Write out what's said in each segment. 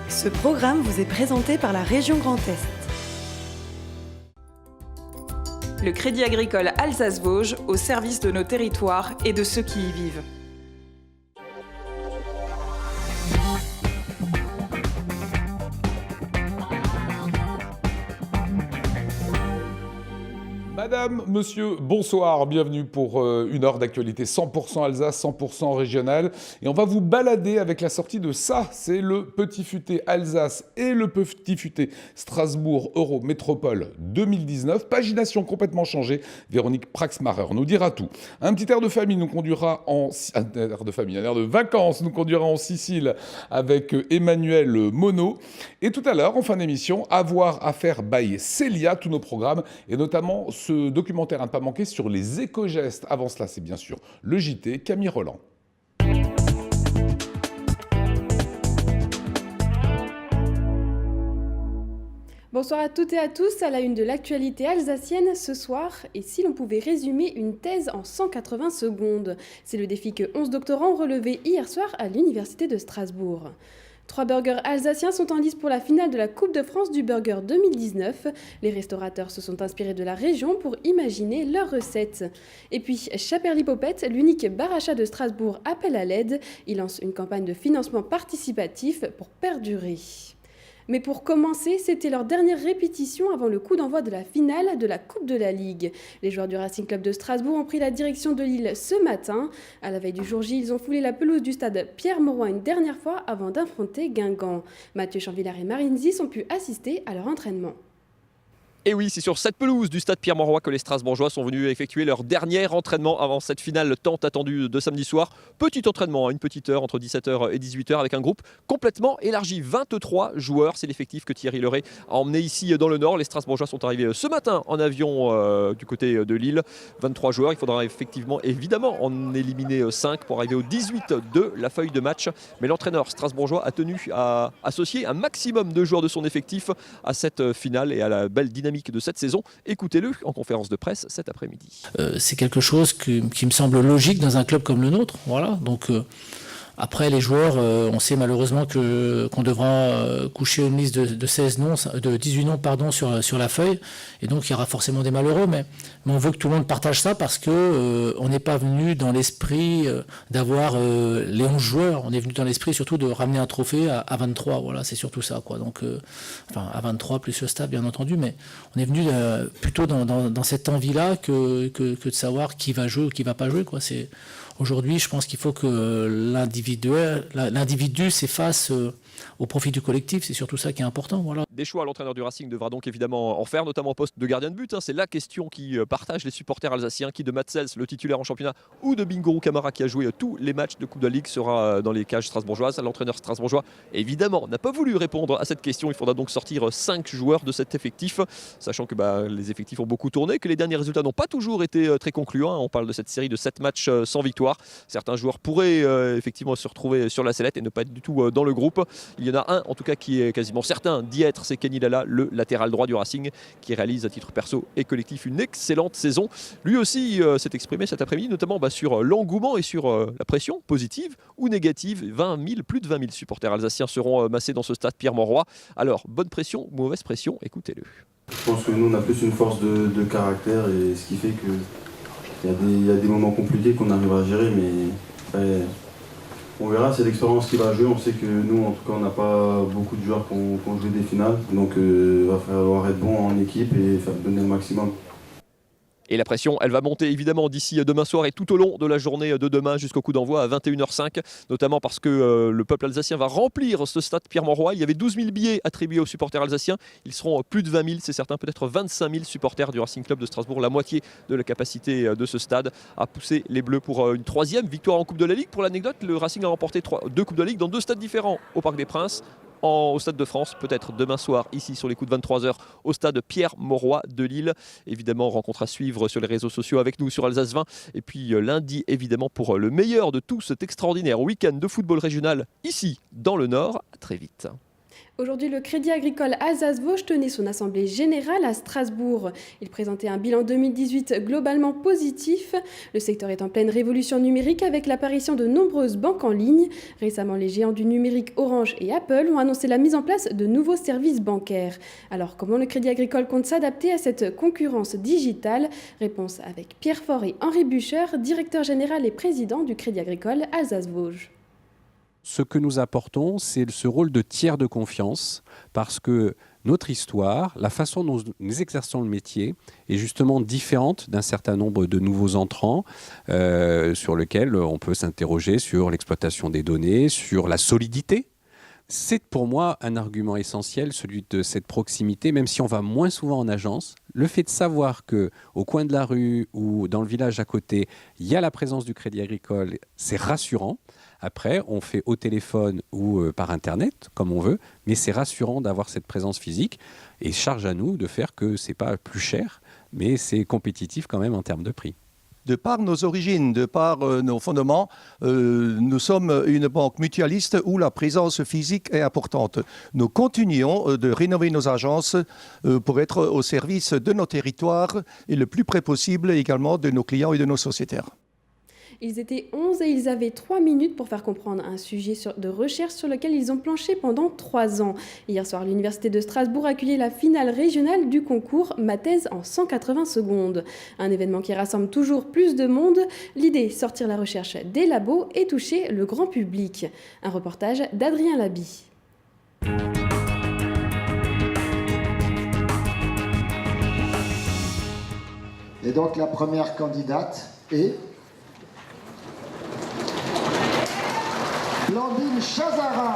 Ce programme vous est présenté par la région Grand Est. Le Crédit Agricole Alsace-Vosges au service de nos territoires et de ceux qui y vivent. Madame, monsieur, bonsoir, bienvenue pour une heure d'actualité 100% Alsace, 100% régionale. Et on va vous balader avec la sortie de ça, c'est le Petit Futé Alsace et le Petit Futé Strasbourg Euro Métropole 2019. Pagination complètement changée, Véronique Praxmarer nous dira tout. Un petit air de famille nous conduira un air de vacances nous conduira en Sicile avec Emmanuel Monod. Et tout à l'heure, en fin d'émission, avoir à faire by Célia, tous nos programmes, et notamment ce documentaire à ne pas manquer sur les éco-gestes. Avant cela, c'est bien sûr le JT, Camille Roland. Bonsoir à toutes et à tous, à la une de l'actualité alsacienne ce soir. Et si l'on pouvait résumer une thèse en 180 secondes? C'est le défi que 11 doctorants ont relevé hier soir à l'Université de Strasbourg. 3 burgers alsaciens sont en lice pour la finale de la Coupe de France du Burger 2019. Les restaurateurs se sont inspirés de la région pour imaginer leurs recettes. Et puis, Chaperly-Popette, l'unique bar à chat de Strasbourg, appelle à l'aide. Il lance une campagne de financement participatif pour perdurer. Mais pour commencer, c'était leur dernière répétition avant le coup d'envoi de la finale de la Coupe de la Ligue. Les joueurs du Racing Club de Strasbourg ont pris la direction de Lille ce matin. À la veille du jour J, ils ont foulé la pelouse du stade Pierre-Mauroy une dernière fois avant d'affronter Guingamp. Mathieu Chanvillard et Marine Zis ont pu assister à leur entraînement. Et oui, c'est sur cette pelouse du stade Pierre-Mauroy que les Strasbourgeois sont venus effectuer leur dernier entraînement avant cette finale tant attendue de samedi soir. Petit entraînement, une petite heure entre 17h et 18h avec un groupe complètement élargi. 23 joueurs, c'est l'effectif que Thierry Leray a emmené ici dans le Nord. Les Strasbourgeois sont arrivés ce matin en avion du côté de Lille. 23 joueurs, il faudra évidemment en éliminer 5 pour arriver au 18 de la feuille de match. Mais l'entraîneur strasbourgeois a tenu à associer un maximum de joueurs de son effectif à cette finale et à la belle dynamique de cette saison. Écoutez-le en conférence de presse cet après-midi. C'est quelque chose qui me semble logique dans un club comme le nôtre. Voilà. Donc après les joueurs, on sait malheureusement qu'on devra coucher une liste de 16 noms, de 18 noms pardon, sur la feuille. Et donc il y aura forcément des malheureux, mais on veut que tout le monde partage ça parce que on n'est pas venu dans l'esprit d'avoir les 11 joueurs. On est venu dans l'esprit surtout de ramener un trophée à 23. Voilà, c'est surtout ça, quoi. Donc enfin à 23 plus le staff bien entendu, mais on est venu plutôt dans cette envie-là que de savoir qui va jouer ou qui va pas jouer, quoi. Aujourd'hui, je pense qu'il faut que l'individu s'efface au profit du collectif. C'est surtout ça qui est important. Voilà. Des choix, l'entraîneur du Racing devra donc évidemment en faire, notamment au poste de gardien de but. C'est la question qui partage les supporters alsaciens. Qui de Matzels, le titulaire en championnat, ou de Bingourou Kamara qui a joué tous les matchs de Coupe de la Ligue sera dans les cages strasbourgeoises. L'entraîneur strasbourgeois, évidemment, n'a pas voulu répondre à cette question. Il faudra donc sortir 5 joueurs de cet effectif, sachant que les effectifs ont beaucoup tourné, que les derniers résultats n'ont pas toujours été très concluants. On parle de cette série de 7 matchs sans victoire. Certains joueurs pourraient effectivement se retrouver sur la sellette et ne pas être du tout dans le groupe. Il y en a un en tout cas qui est quasiment certain d'y être, c'est Kenny Lala, le latéral droit du Racing, qui réalise à titre perso et collectif une excellente saison. Lui aussi s'est exprimé cet après-midi, notamment sur l'engouement et sur la pression positive ou négative. Plus de 20 000 supporters alsaciens seront massés dans ce stade Pierre-Mauroy. Alors, bonne pression ou mauvaise pression, écoutez-le. Je pense que nous on a plus une force de caractère, et ce qui fait que il y a des moments compliqués qu'on arrive à gérer, mais on verra, c'est l'expérience qui va jouer. On sait que nous, en tout cas, on n'a pas beaucoup de joueurs qui ont joué des finales, donc il va falloir être bon en équipe et donner le maximum. Et la pression, elle va monter évidemment d'ici demain soir et tout au long de la journée de demain jusqu'au coup d'envoi à 21h05, notamment parce que le peuple alsacien va remplir ce stade Pierre-Mauroy. Il y avait 12 000 billets attribués aux supporters alsaciens. Ils seront plus de 20 000, c'est certain, peut-être 25 000 supporters du Racing Club de Strasbourg. La moitié de la capacité de ce stade a poussé les Bleus pour une 3e victoire en Coupe de la Ligue. Pour l'anecdote, le Racing a remporté 2 Coupes de la Ligue dans 2 stades différents, au Parc des Princes, au Stade de France, peut-être demain soir, ici sur les coups de 23h, au stade Pierre-Mauroy de Lille. Évidemment, rencontre à suivre sur les réseaux sociaux avec nous sur Alsace 20. Et puis lundi, évidemment, pour le meilleur de tout cet extraordinaire week-end de football régional ici, dans le Nord. À très vite. Aujourd'hui, le Crédit Agricole Alsace-Vosges tenait son assemblée générale à Strasbourg. Il présentait un bilan 2018 globalement positif. Le secteur est en pleine révolution numérique avec l'apparition de nombreuses banques en ligne. Récemment, les géants du numérique Orange et Apple ont annoncé la mise en place de nouveaux services bancaires. Alors, comment le Crédit Agricole compte s'adapter à cette concurrence digitale? Réponse avec Pierre Faure et Henri Bucher, directeur général et président du Crédit Agricole Alsace-Vosges. Ce que nous apportons, c'est ce rôle de tiers de confiance, parce que notre histoire, la façon dont nous exerçons le métier, est justement différente d'un certain nombre de nouveaux entrants sur lesquels on peut s'interroger sur l'exploitation des données, sur la solidité. C'est pour moi un argument essentiel, celui de cette proximité, même si on va moins souvent en agence. Le fait de savoir qu'au coin de la rue ou dans le village à côté, il y a la présence du Crédit Agricole, c'est rassurant. Après, on fait au téléphone ou par Internet, comme on veut, mais c'est rassurant d'avoir cette présence physique et charge à nous de faire que ce n'est pas plus cher, mais c'est compétitif quand même en termes de prix. De par nos origines, de par nos fondements, nous sommes une banque mutualiste où la présence physique est importante. Nous continuons de rénover nos agences pour être au service de nos territoires et le plus près possible également de nos clients et de nos sociétaires. Ils étaient 11 et ils avaient 3 minutes pour faire comprendre un sujet de recherche sur lequel ils ont planché pendant 3 ans. Hier soir, l'Université de Strasbourg accueillait la finale régionale du concours Ma thèse en 180 secondes. Un événement qui rassemble toujours plus de monde. L'idée, sortir la recherche des labos et toucher le grand public. Un reportage d'Adrien Laby. Et donc la première candidate est Blandine Chazarin.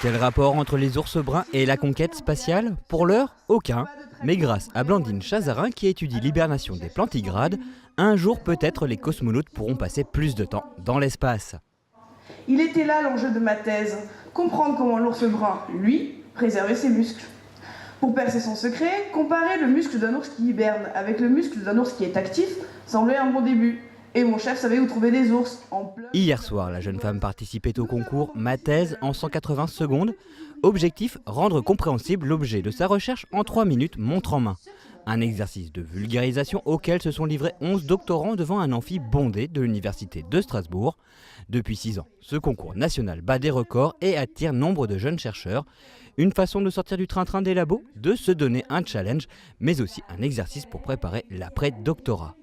Quel rapport entre les ours bruns et la conquête spatiale? Pour l'heure, aucun. Mais grâce à Blandine Chazarin qui étudie l'hibernation des plantigrades, un jour peut-être les cosmonautes pourront passer plus de temps dans l'espace. Il était là l'enjeu de ma thèse, comprendre comment l'ours brun, lui, préservait ses muscles. Pour percer son secret, comparer le muscle d'un ours qui hiberne avec le muscle d'un ours qui est actif semblait un bon début. Et mon chef savait où trouver des ours en plein... Hier soir, la jeune femme participait au concours Ma thèse en 180 secondes. Objectif, rendre compréhensible l'objet de sa recherche en 3 minutes montre en main. Un exercice de vulgarisation auquel se sont livrés 11 doctorants devant un amphi bondé de l'Université de Strasbourg. Depuis 6 ans, ce concours national bat des records et attire nombre de jeunes chercheurs. Une façon de sortir du train-train des labos, de se donner un challenge, mais aussi un exercice pour préparer l'après-doctorat.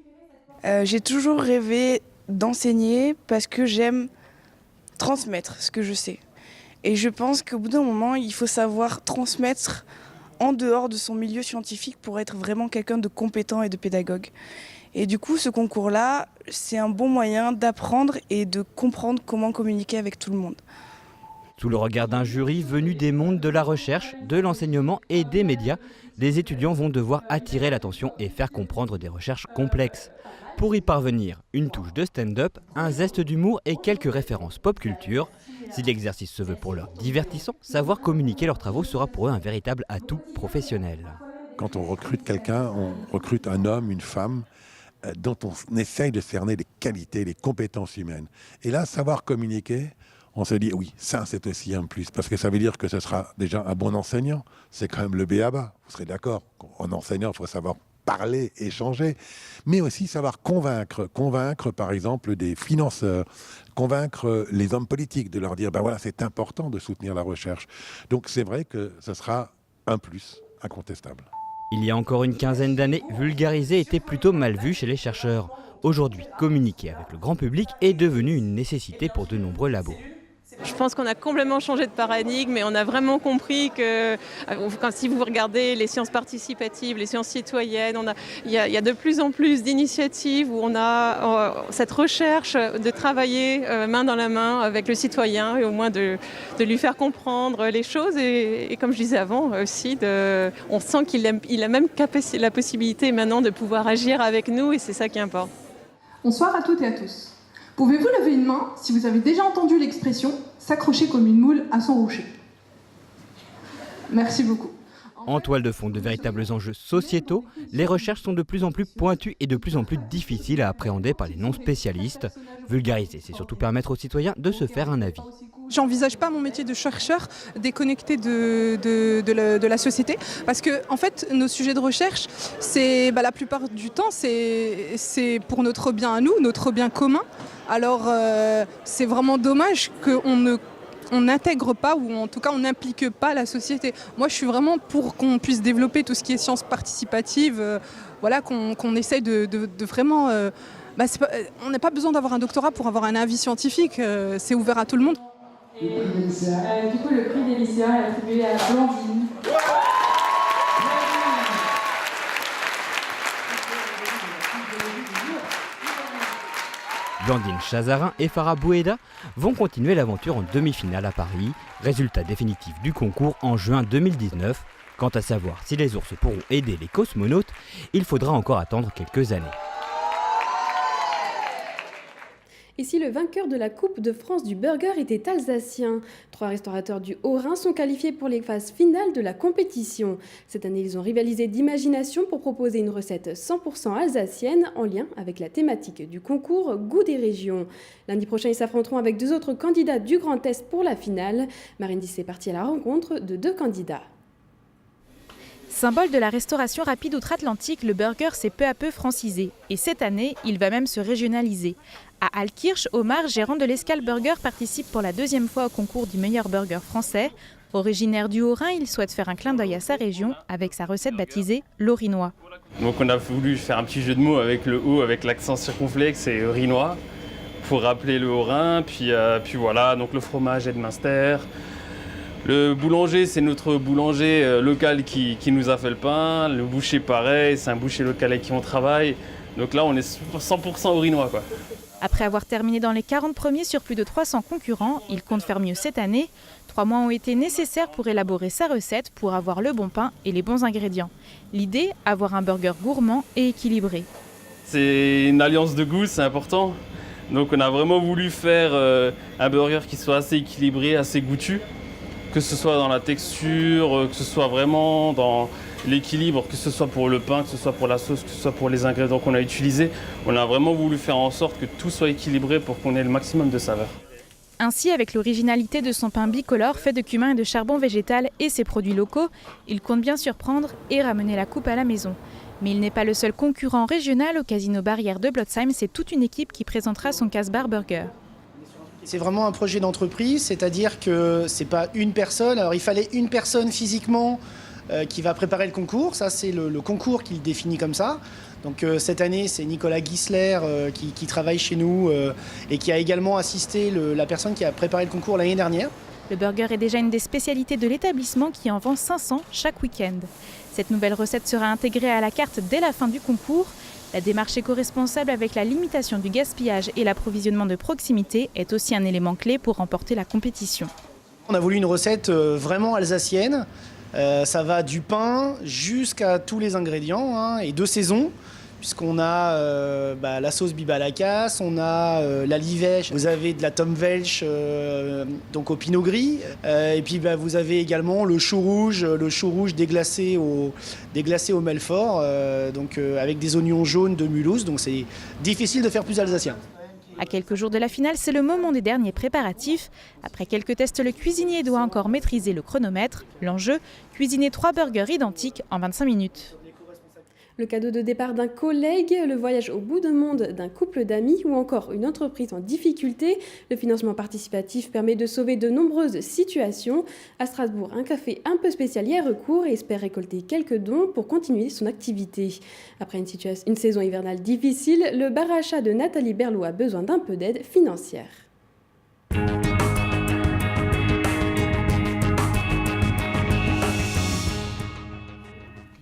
J'ai toujours rêvé d'enseigner parce que j'aime transmettre ce que je sais. Et je pense qu'au bout d'un moment, il faut savoir transmettre en dehors de son milieu scientifique pour être vraiment quelqu'un de compétent et de pédagogue. Et du coup, ce concours-là, c'est un bon moyen d'apprendre et de comprendre comment communiquer avec tout le monde. Sous le regard d'un jury venu des mondes de la recherche, de l'enseignement et des médias, les étudiants vont devoir attirer l'attention et faire comprendre des recherches complexes. Pour y parvenir, une touche de stand-up, un zeste d'humour et quelques références pop culture. Si l'exercice se veut pour leur divertissant, savoir communiquer leurs travaux sera pour eux un véritable atout professionnel. Quand on recrute quelqu'un, on recrute un homme, une femme, dont on essaye de cerner les qualités, les compétences humaines. Et là, savoir communiquer, on se dit oui, ça c'est aussi un plus, parce que ça veut dire que ce sera déjà un bon enseignant. C'est quand même le b.a.-ba, vous serez d'accord. En enseignant, il faut savoir parler, échanger, mais aussi savoir convaincre par exemple des financeurs, convaincre les hommes politiques, de leur dire ben voilà, c'est important de soutenir la recherche. Donc c'est vrai que ce sera un plus incontestable. Il y a encore une quinzaine d'années, vulgariser était plutôt mal vu chez les chercheurs. Aujourd'hui, communiquer avec le grand public est devenu une nécessité pour de nombreux labos. Je pense qu'on a complètement changé de paradigme et on a vraiment compris que si vous regardez les sciences participatives, les sciences citoyennes, il y a de plus en plus d'initiatives où on a cette recherche de travailler main dans la main avec le citoyen et au moins de lui faire comprendre les choses et comme je disais avant aussi, on sent qu'il a même la possibilité maintenant de pouvoir agir avec nous et c'est ça qui importe. Bonsoir à toutes et à tous. Pouvez-vous lever une main si vous avez déjà entendu l'expression « s'accrocher comme une moule à son rocher » ? Merci beaucoup. En toile de fond de véritables enjeux sociétaux, les recherches sont de plus en plus pointues et de plus en plus difficiles à appréhender par les non-spécialistes. Vulgariser, c'est surtout permettre aux citoyens de se faire un avis. J'envisage pas mon métier de chercheur déconnecté de la société parce que en fait nos sujets de recherche, c'est la plupart du temps c'est pour notre bien à nous, notre bien commun. Alors c'est vraiment dommage qu'on n'intègre pas ou en tout cas on n'implique pas la société. Moi je suis vraiment pour qu'on puisse développer tout ce qui est sciences participatives, qu'on essaye de vraiment... on n'a pas besoin d'avoir un doctorat pour avoir un avis scientifique, c'est ouvert à tout le monde. Du coup, le prix des lycéens est attribué à Blandine. Blandine Chazarin et Farah Boueda vont continuer l'aventure en demi-finale à Paris. Résultat définitif du concours en juin 2019. Quant à savoir si les ours pourront aider les cosmonautes, il faudra encore attendre quelques années. Et si le vainqueur de la Coupe de France du burger était alsacien? 3 restaurateurs du Haut-Rhin sont qualifiés pour les phases finales de la compétition. Cette année, ils ont rivalisé d'imagination pour proposer une recette 100% alsacienne en lien avec la thématique du concours Goût des régions. Lundi prochain, ils s'affronteront avec 2 autres candidats du Grand Est pour la finale. Marine Dissé est partie à la rencontre de 2 candidats. Symbole de la restauration rapide outre-Atlantique, le burger s'est peu à peu francisé. Et cette année, il va même se régionaliser. À Altkirch, Omar, gérant de l'Escale Burger, participe pour la 2e fois au concours du meilleur burger français. Originaire du Haut-Rhin, il souhaite faire un clin d'œil à sa région avec sa recette baptisée l'Orinois. Donc on a voulu faire un petit jeu de mots avec le O, avec l'accent circonflexe et Rhinois, pour rappeler le Haut-Rhin. Puis voilà, donc le fromage est de Münster. Le boulanger, c'est notre boulanger local qui nous a fait le pain. Le boucher, pareil, c'est un boucher local avec qui on travaille. Donc là, on est 100% Orinois, quoi. Après avoir terminé dans les 40 premiers sur plus de 300 concurrents, il compte faire mieux cette année. 3 mois ont été nécessaires pour élaborer sa recette, pour avoir le bon pain et les bons ingrédients. L'idée, avoir un burger gourmand et équilibré. C'est une alliance de goût, c'est important. Donc on a vraiment voulu faire un burger qui soit assez équilibré, assez goûtu. Que ce soit dans la texture, que ce soit vraiment dans l'équilibre, que ce soit pour le pain, que ce soit pour la sauce, que ce soit pour les ingrédients qu'on a utilisés. On a vraiment voulu faire en sorte que tout soit équilibré pour qu'on ait le maximum de saveur. Ainsi, avec l'originalité de son pain bicolore fait de cumin et de charbon végétal et ses produits locaux, il compte bien surprendre et ramener la coupe à la maison. Mais il n'est pas le seul concurrent régional au Casino Barrière de Blotzheim, c'est toute une équipe qui présentera son Casbah Burger. C'est vraiment un projet d'entreprise, c'est-à-dire que c'est pas une personne. Alors il fallait une personne physiquement qui va préparer le concours. Ça, c'est le concours qui le définit comme ça. Donc cette année, c'est Nicolas Guisler qui travaille chez nous et qui a également assisté la personne qui a préparé le concours l'année dernière. Le burger est déjà une des spécialités de l'établissement qui en vend 500 chaque week-end. Cette nouvelle recette sera intégrée à la carte dès la fin du concours. La démarche éco-responsable avec la limitation du gaspillage et l'approvisionnement de proximité est aussi un élément clé pour remporter la compétition. On a voulu une recette vraiment alsacienne. Ça va du pain jusqu'à tous les ingrédients et de saison, puisqu'on a la sauce bibalakas, on a la livèche, vous avez de la Tom Welch donc au pinot gris, et puis vous avez également le chou rouge déglacé au Melfort, donc avec des oignons jaunes de Mulhouse, donc c'est difficile de faire plus alsacien. À quelques jours de la finale, c'est le moment des derniers préparatifs. Après quelques tests, le cuisinier doit encore maîtriser le chronomètre. L'enjeu, cuisiner 3 burgers identiques en 25 minutes. Le cadeau de départ d'un collègue, le voyage au bout du monde d'un couple d'amis ou encore une entreprise en difficulté. Le financement participatif permet de sauver de nombreuses situations. À Strasbourg, un café un peu spécial y a recours et espère récolter quelques dons pour continuer son activité. Après une saison hivernale difficile, le bar à chat de Nathalie Berlot a besoin d'un peu d'aide financière.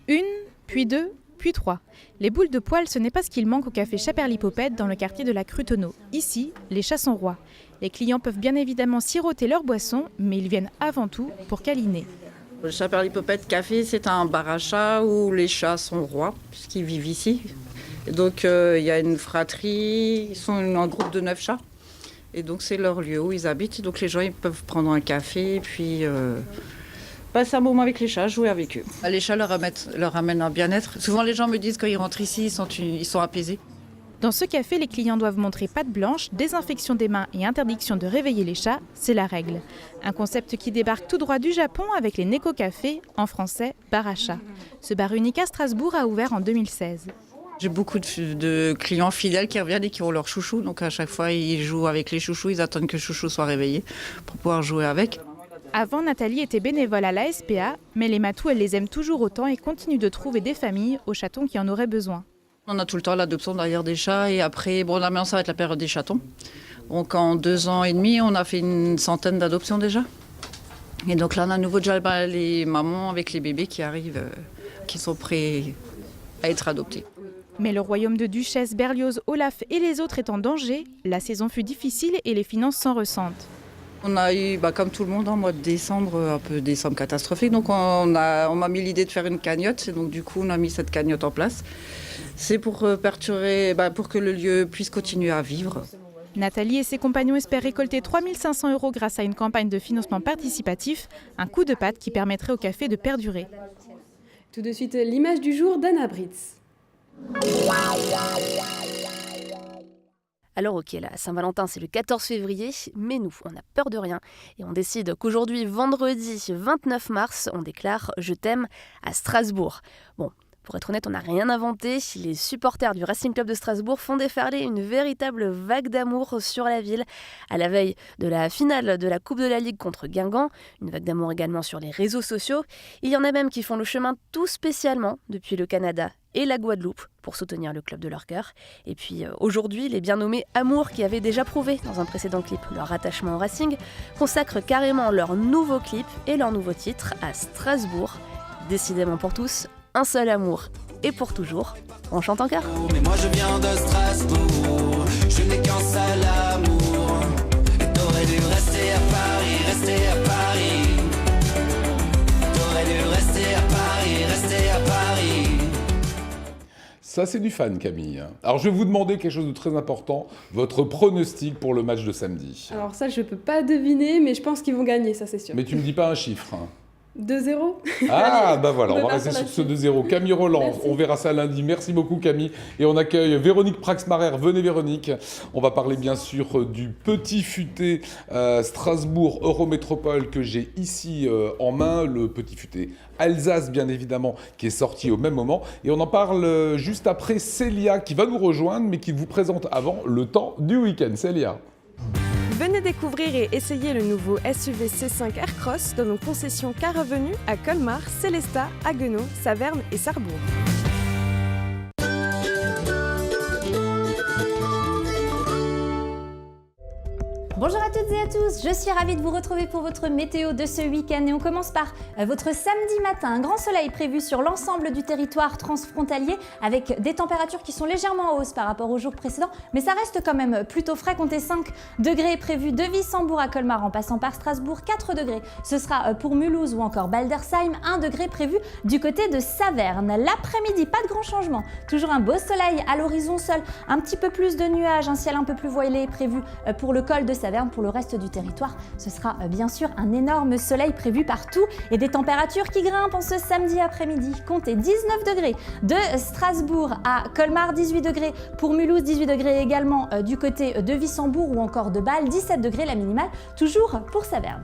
Une, puis 2, puis 3. Les boules de poil, ce n'est pas ce qu'il manque au café Chaperlipopette dans le quartier de la Crutonneau. Ici, les chats sont rois. Les clients peuvent bien évidemment siroter leur boisson, mais ils viennent avant tout pour câliner. Le Chaperlipopette Café, c'est un bar à chats où les chats sont rois, puisqu'ils vivent ici. Et donc, il y a une fratrie, ils sont un groupe de 9 chats. Et donc, c'est leur lieu où ils habitent. Donc, les gens ils peuvent prendre un café et puis passer un moment avec les chats, jouer avec eux. Les chats leur amènent un bien-être. Souvent les gens me disent quand ils rentrent ici, ils sont apaisés. Dans ce café, les clients doivent montrer patte blanche, désinfection des mains et interdiction de réveiller les chats, c'est la règle. Un concept qui débarque tout droit du Japon avec les Neko Café, en français bar à chat. Ce bar unique à Strasbourg a ouvert en 2016. J'ai beaucoup de clients fidèles qui reviennent et qui ont leur chouchou. Donc à chaque fois, ils jouent avec les chouchous, ils attendent que le chouchou soit réveillé pour pouvoir jouer avec. Avant, Nathalie était bénévole à la SPA, mais les matous, elle les aime toujours autant et continue de trouver des familles aux chatons qui en auraient besoin. On a tout le temps l'adoption derrière des chats et après, là maintenant ça va être la période des chatons. Donc en 2 ans et demi, on a fait une centaine d'adoptions déjà. Et donc là, on a à nouveau déjà les mamans avec les bébés qui arrivent, qui sont prêts à être adoptés. Mais le royaume de Duchesse, Berlioz, Olaf et les autres est en danger. La saison fut difficile et les finances s'en ressentent. On a eu, comme tout le monde, en mois de décembre, un peu décembre catastrophique. Donc on m'a mis l'idée de faire une cagnotte. Et donc du coup, on a mis cette cagnotte en place. C'est pour pour que le lieu puisse continuer à vivre. Nathalie et ses compagnons espèrent récolter 3 500 € grâce à une campagne de financement participatif, un coup de patte qui permettrait au café de perdurer. Tout de suite, l'image du jour d'Anna Britz. Alors ok, la Saint-Valentin c'est le 14 février, mais nous, on a peur de rien et on décide qu'aujourd'hui, vendredi 29 mars, on déclare « Je t'aime » à Strasbourg. Bon, pour être honnête, on n'a rien inventé. Les supporters du Racing Club de Strasbourg font déferler une véritable vague d'amour sur la ville à la veille de la finale de la Coupe de la Ligue contre Guingamp. Une vague d'amour également sur les réseaux sociaux. Il y en a même qui font le chemin tout spécialement depuis le Canada et la Guadeloupe pour soutenir le club de leur cœur. Et puis aujourd'hui, les bien nommés Amour, qui avaient déjà prouvé dans un précédent clip leur attachement au Racing, consacrent carrément leur nouveau clip et leur nouveau titre à Strasbourg. Décidément pour tous, un seul amour et pour toujours. On chante en chœur. Mais moi je viens de Strasbourg, je n'ai qu'un seul amour. Et t'aurais dû rester à Paris, rester à Paris. T'aurais dû rester à Paris, rester à Paris. Ça, c'est du fan, Camille. Alors, je vais vous demander quelque chose de très important, votre pronostic pour le match de samedi. Alors ça, je peux pas deviner, mais je pense qu'ils vont gagner, ça c'est sûr. Mais tu me dis pas un chiffre. 2-0. Ah, bah voilà, on va rester sur ce 2-0. Camille Roland, merci. On verra ça lundi. Merci beaucoup, Camille. Et on accueille Véronique Prax-Marer. Venez, Véronique. On va parler bien sûr du petit futé Strasbourg Eurométropole que j'ai ici en main. Le petit futé Alsace, bien évidemment, qui est sorti au même moment. Et on en parle juste après Célia, qui va nous rejoindre, mais qui vous présente avant le temps du week-end. Célia. Venez découvrir et essayer le nouveau SUV C5 Aircross dans nos concessions Car Revenu à Colmar, Célestat, Haguenau, Saverne et Sarrebourg. Bonjour à toutes et à tous, je suis ravie de vous retrouver pour votre météo de ce week-end et on commence par votre samedi matin. Un grand soleil prévu sur l'ensemble du territoire transfrontalier avec des températures qui sont légèrement en hausse par rapport aux jours précédents, mais ça reste quand même plutôt frais. Comptez 5 degrés prévus de Wissembourg à Colmar en passant par Strasbourg, 4 degrés. Ce sera pour Mulhouse ou encore Baldersheim, 1 degré prévu du côté de Saverne. L'après-midi, pas de grand changement, toujours un beau soleil à l'horizon seul, un petit peu plus de nuages, un ciel un peu plus voilé prévu pour le col de Saverne. Pour le reste du territoire, ce sera bien sûr un énorme soleil prévu partout et des températures qui grimpent en ce samedi après-midi. Comptez 19 degrés de Strasbourg à Colmar, 18 degrés pour Mulhouse, 18 degrés également du côté de Wissembourg ou encore de Bâle, 17 degrés la minimale, toujours pour Saverne.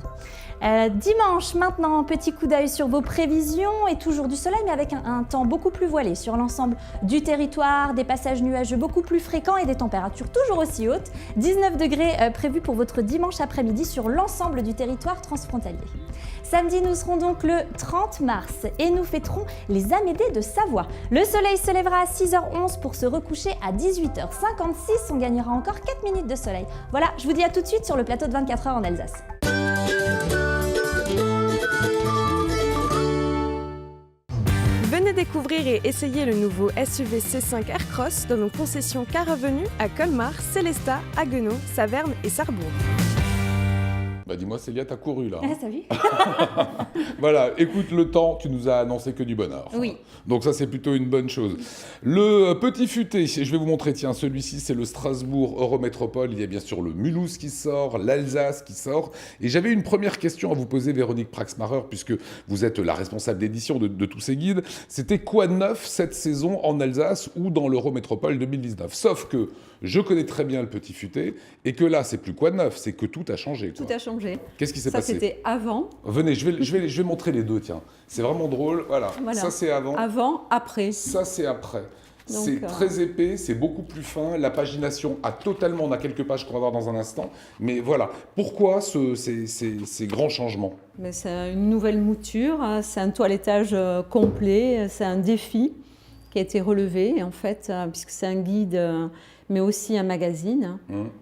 Dimanche maintenant, petit coup d'œil sur vos prévisions et toujours du soleil mais avec un temps beaucoup plus voilé sur l'ensemble du territoire, des passages nuageux beaucoup plus fréquents et des températures toujours aussi hautes, 19 degrés prévus pour votre dimanche après-midi sur l'ensemble du territoire transfrontalier. Samedi, nous serons donc le 30 mars et nous fêterons les Amédées de Savoie. Le soleil se lèvera à 6h11 pour se recoucher à 18h56, on gagnera encore 4 minutes de soleil. Voilà, je vous dis à tout de suite sur le plateau de 24 heures en Alsace. Venez découvrir et essayer le nouveau SUV C5 Aircross dans nos concessions Car Revenu à Colmar, Célestat, Haguenau, Saverne et Sarrebourg. Bah dis-moi Célia, t'as couru là. Ah, salut. Voilà, écoute le temps, tu nous as annoncé que du bonheur. Oui. Donc ça c'est plutôt une bonne chose. Le petit futé, je vais vous montrer, tiens, celui-ci c'est le Strasbourg Eurométropole, il y a bien sûr le Mulhouse qui sort, l'Alsace qui sort, et j'avais une première question à vous poser Véronique Praxmarer, puisque vous êtes la responsable d'édition de tous ces guides, c'était quoi de neuf cette saison en Alsace ou dans l'Eurométropole 2019 ? Sauf que je connais très bien le petit futé, et que là c'est plus quoi de neuf, c'est que tout a changé. Quoi. Tout a changé. Qu'est-ce qui s'est passé ? Ça c'était avant. Venez, je vais montrer les deux, tiens. C'est vraiment drôle, voilà. Ça c'est avant. Avant, après. Ça c'est après. Donc, c'est très épais, c'est beaucoup plus fin. La pagination a totalement, on a quelques pages qu'on va voir dans un instant. Mais voilà, pourquoi ces grands changements ? Mais c'est une nouvelle mouture, hein, c'est un toilettage complet, c'est un défi qui a été relevé en fait, puisque c'est un guide, mais aussi un magazine,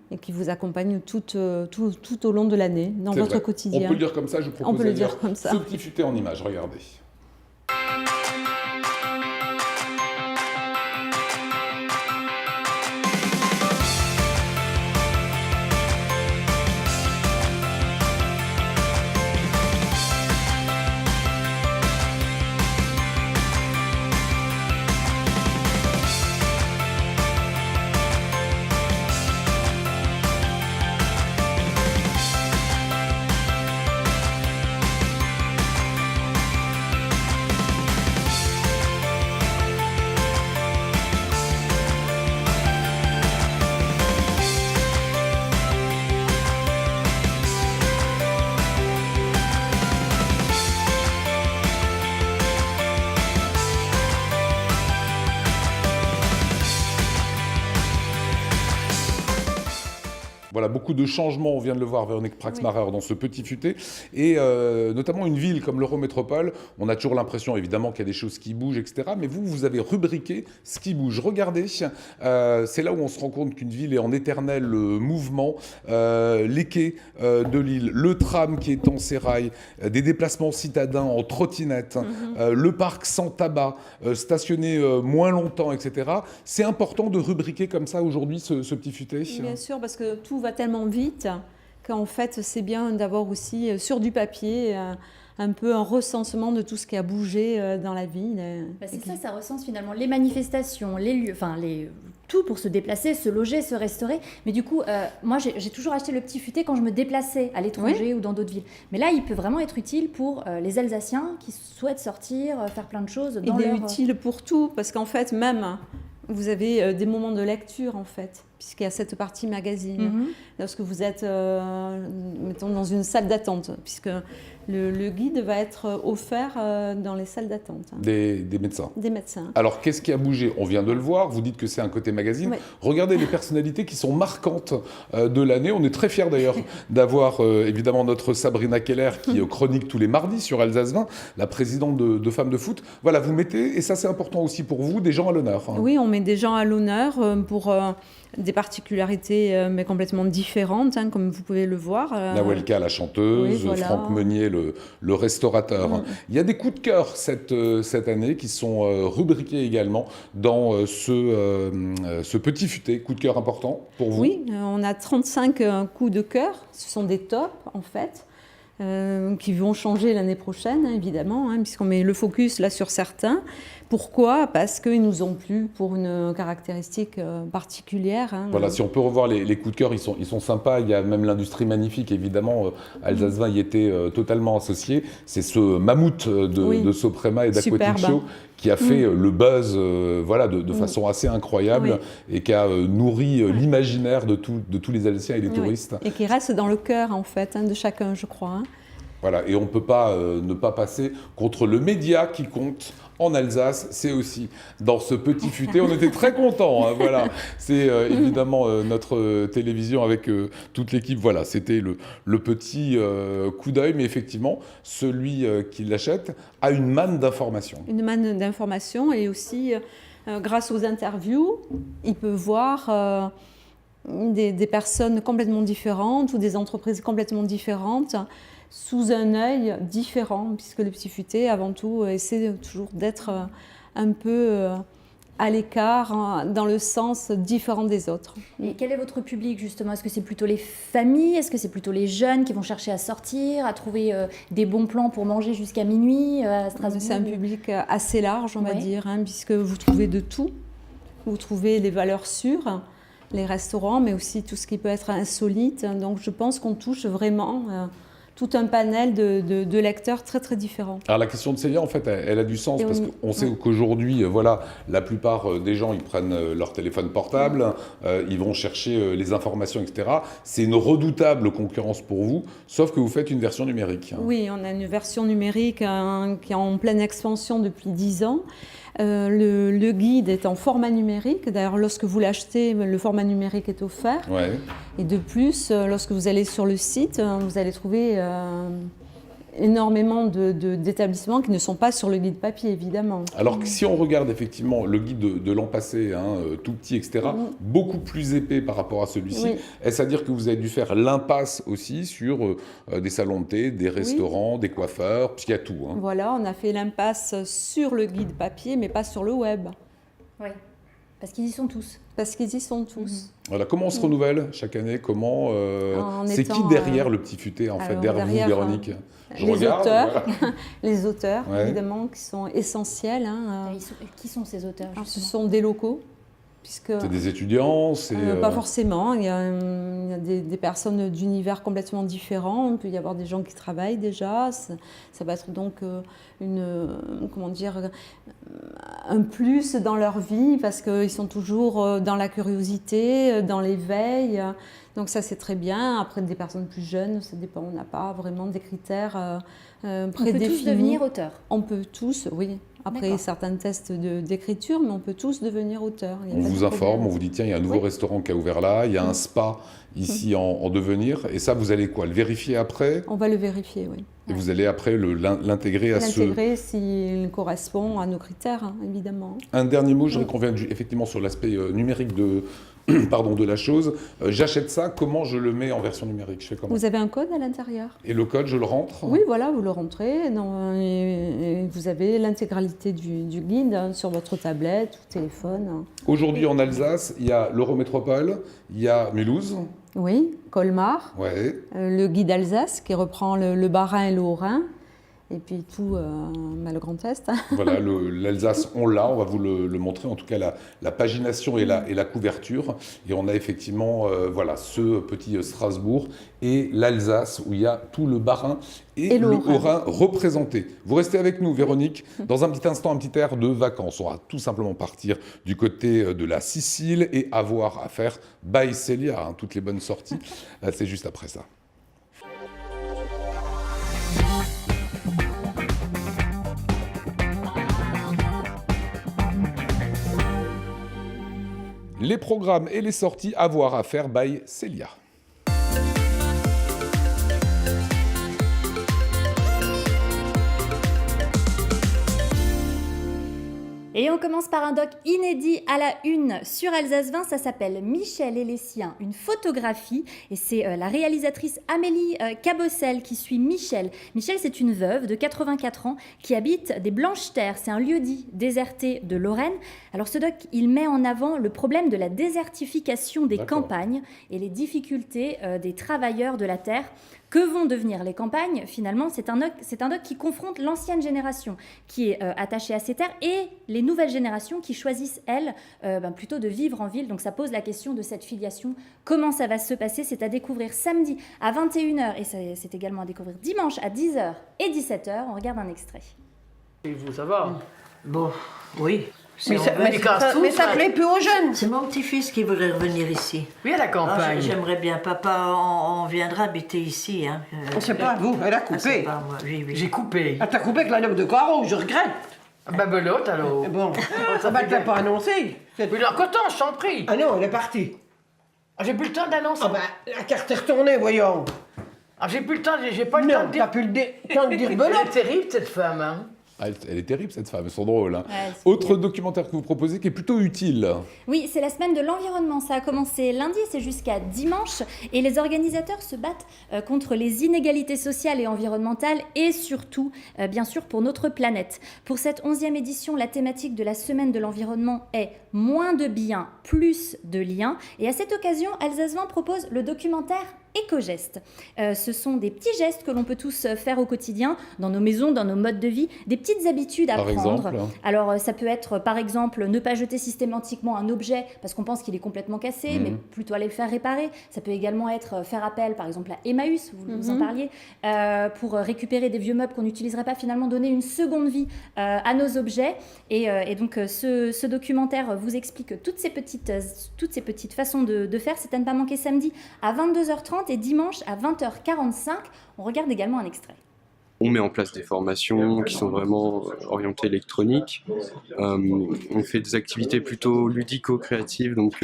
et qui vous accompagne tout au long de l'année, dans votre vrai. quotidien. On peut le dire comme ça, je vous propose On peut le dire comme ça. Ce petit futé en images, regardez. Voilà, beaucoup de changements, on vient de le voir, Véronique Praxmarer, dans ce petit futé. Et notamment une ville comme l'Eurométropole, on a toujours l'impression évidemment qu'il y a des choses qui bougent, etc. Mais vous avez rubriqué ce qui bouge. Regardez, c'est là où on se rend compte qu'une ville est en éternel mouvement. Les quais de l'île, le tram qui est en sérail, des déplacements citadins en trottinette, le parc sans tabac, stationné moins longtemps, etc. C'est important de rubriquer comme ça aujourd'hui ce petit futé. Bien sûr, parce que tout va tellement vite qu'en fait, c'est bien d'avoir aussi sur du papier un peu un recensement de tout ce qui a bougé dans la ville. C'est ça recense finalement les manifestations, les lieux, tout pour se déplacer, se loger, se restaurer. Mais du coup, moi, j'ai toujours acheté le petit futé quand je me déplaçais à l'étranger ou dans d'autres villes. Mais là, il peut vraiment être utile pour les Alsaciens qui souhaitent sortir, faire plein de choses. Il est utile pour tout, parce qu'en fait, même, vous avez des moments de lecture, en fait, puisqu'il y a cette partie magazine. Lorsque vous êtes, mettons, dans une salle d'attente, puisque le guide va être offert dans les salles d'attente. Des médecins. Des médecins. Alors, qu'est-ce qui a bougé ? On vient de le voir, vous dites que c'est un côté magazine. Oui. Regardez les personnalités qui sont marquantes de l'année. On est très fiers d'ailleurs d'avoir évidemment notre Sabrina Keller qui chronique tous les mardis sur Alsace 20, la présidente de Femmes de Foot. Voilà, vous mettez, et ça c'est important aussi pour vous, des gens à l'honneur. Oui, on met des gens à l'honneur pour des particularités mais complètement différentes, comme vous pouvez le voir. Nawelka, la chanteuse, voilà. Franck Meunier, le restaurateur. Il y a des coups de cœur cette année qui sont rubriqués également dans ce petit futé. Coup de cœur important pour vous ? Oui, on a 35 coups de cœur. Ce sont des tops, en fait, qui vont changer l'année prochaine, évidemment, puisqu'on met le focus là sur certains. Pourquoi ? Parce qu'ils nous ont plu pour une caractéristique particulière. Voilà, si on peut revoir les coups de cœur, ils sont sympas. Il y a même l'industrie magnifique, évidemment. Alsace 20 y était totalement associé. C'est ce mammouth de Soprema et d'Aquatic qui a fait le buzz de façon assez incroyable et qui a nourri l'imaginaire de tous les Alsaciens et des touristes. Et qui reste dans le cœur, en fait, de chacun, je crois. Voilà, et on ne peut pas ne pas passer contre le média qui compte en Alsace, c'est aussi dans ce petit futé. On était très contents, voilà. C'est évidemment notre télévision avec toute l'équipe. Voilà, c'était le petit coup d'œil, mais effectivement, celui qui l'achète a une manne d'informations. Une manne d'informations et aussi, grâce aux interviews, il peut voir des personnes complètement différentes ou des entreprises complètement différentes sous un œil différent, puisque le petit futé, avant tout, essaie toujours d'être un peu à l'écart, hein, dans le sens différent des autres. Et quel est votre public justement? Est-ce que c'est plutôt les familles? Est-ce que c'est plutôt les jeunes qui vont chercher à sortir, à trouver des bons plans pour manger jusqu'à minuit à Strasbourg? C'est un public assez large, on va Ouais. dire, hein, puisque vous trouvez de tout. Vous trouvez les valeurs sûres, les restaurants, mais aussi tout ce qui peut être insolite. Donc je pense qu'on touche vraiment tout un panel de lecteurs très très différents. Alors la question de Célia, en fait, elle a du sens, Et parce qu'on sait qu'aujourd'hui, voilà, la plupart des gens, ils prennent leur téléphone portable, ils vont chercher les informations, etc. C'est une redoutable concurrence pour vous, sauf que vous faites une version numérique. Oui, on a une version numérique qui est en pleine expansion depuis 10 ans. Le guide est en format numérique. D'ailleurs, lorsque vous l'achetez, le format numérique est offert. Ouais. Et de plus, lorsque vous allez sur le site, vous allez trouver énormément d'établissements qui ne sont pas sur le guide papier, évidemment. Alors que si on regarde effectivement le guide de l'an passé, hein, tout petit, etc., beaucoup plus épais par rapport à celui-ci, Oui. est-ce à dire que vous avez dû faire l'impasse aussi sur des salons de thé, des restaurants, des coiffeurs, puisqu'il y a tout, hein. Voilà, on a fait l'impasse sur le guide papier, mais pas sur le web. Oui, parce qu'ils y sont tous. Parce qu'ils y sont tous. Voilà, comment on se renouvelle chaque année? Comment En c'est qui étant, derrière le petit futé, en fait, alors, derrière vous, derrière, Véronique? Je les regarde, auteurs, voilà. les auteurs, Ouais. évidemment, qui sont essentiels. Hein. Qui sont ces auteurs? Alors, ce sont des locaux, puisque... C'est des étudiants, c'est... Pas forcément, il y a des personnes d'univers complètement différents, il peut y avoir des gens qui travaillent déjà, ça va être donc comment dire, un plus dans leur vie, parce qu'ils sont toujours dans la curiosité, dans l'éveil, donc ça c'est très bien. Après des personnes plus jeunes, ça dépend, on n'a pas vraiment des critères prédéfinis. On peut tous devenir auteur? On peut tous, oui. Après D'accord. certains tests d'écriture, mais on peut tous devenir auteur. Il y a On pas de vous informe, problème. on vous dit tiens, il y a un nouveau Oui. restaurant qui a ouvert là, il y a un spa ici en devenir, et ça vous allez quoi, le vérifier après? On va le vérifier, oui. Et vous allez après l'intégrer à ce... L'intégrer s'il correspond à nos critères, hein, évidemment. Un dernier mot, je voudrais qu'on vienne effectivement sur l'aspect numérique de la chose. J'achète ça, comment je le mets en version numérique? Je fais comment? Vous avez un code à l'intérieur? Et le code, je le rentre? Oui, voilà, vous le rentrez et vous avez l'intégralité du guide hein, sur votre tablette ou téléphone. Aujourd'hui en Alsace, il y a l'Eurométropole, il y a Mulhouse. Oui, Colmar, Ouais. le guide Alsace qui reprend le Bas-Rhin et le Haut-Rhin, et puis tout le Grand Est. Voilà, l'Alsace, on l'a, on va vous le montrer, en tout cas la pagination et la couverture. Et on a effectivement voilà, ce petit Strasbourg et l'Alsace où il y a tout le Bas-Rhin et le Haut-Rhin représentés. Vous restez avec nous, Véronique. Dans un petit instant, un petit air de vacances. On va tout simplement partir du côté de la Sicile et avoir à faire by Célia, hein, toutes les bonnes sorties. C'est juste après ça. Les programmes et les sorties à voir à faire by Célia. Et on commence par un doc inédit à la une sur Alsace 20, ça s'appelle Michel et les siens, une photographie. Et c'est la réalisatrice Amélie Cabossel qui suit Michel. Michel, c'est une veuve de 84 ans qui habite des Blanches-Terres. C'est un lieu-dit déserté de Lorraine. Alors ce doc, il met en avant le problème de la désertification des campagnes et les difficultés des travailleurs de la terre. Que vont devenir les campagnes? Finalement, c'est un doc qui confronte l'ancienne génération qui est attachée à ces terres et les nouvelles générations qui choisissent, elles, plutôt de vivre en ville. Donc ça pose la question de cette filiation. Comment ça va se passer? C'est à découvrir samedi à 21h et c'est également à découvrir dimanche à 10h et 17h. On regarde un extrait. Et vous, ça va? Bon, oui. Mais ça plaît plus aux jeunes. C'est mon petit-fils qui voudrait revenir ici. Oui, à la campagne. J'aimerais bien. Papa, on viendra habiter ici. Hein. C'est pas vous, elle a coupé. C'est pas moi, oui. J'ai coupé. Elle t'a coupé avec la lame de carreau, je regrette. Bah belote alors. Bon, ça va t'as pas annoncé. Mais leur coton, je t'en prie. Ah non, elle est partie. J'ai plus le temps d'annoncer. Ah bah, la carte est retournée, voyons. J'ai plus le temps, j'ai pas le temps de dire. T'as plus le temps de dire belote. C'est terrible cette femme, hein. Elle est terrible cette femme, elles sont drôles. Hein. Ouais, Autre documentaire que vous proposez qui est plutôt utile. Oui, c'est la semaine de l'environnement. Ça a commencé lundi, c'est jusqu'à dimanche. Et les organisateurs se battent contre les inégalités sociales et environnementales et surtout, bien sûr, pour notre planète. Pour cette 11e édition, la thématique de la semaine de l'environnement est « Moins de biens, plus de liens ». Et à cette occasion, Alsace 20 propose le documentaire éco-gestes. Ce sont des petits gestes que l'on peut tous faire au quotidien, dans nos maisons, dans nos modes de vie, des petites habitudes à prendre. Alors ça peut être par exemple ne pas jeter systématiquement un objet parce qu'on pense qu'il est complètement cassé, mais plutôt aller le faire réparer. Ça peut également être faire appel par exemple à Emmaüs, vous en parliez, pour récupérer des vieux meubles qu'on n'utiliserait pas, finalement donner une seconde vie à nos objets. Et donc ce documentaire vous explique toutes ces petites façons de faire. C'est à ne pas manquer samedi à 22h30 et dimanche à 20h45. On regarde également un extrait. On met en place des formations qui sont vraiment orientées électroniques. On fait des activités plutôt ludico-créatives, donc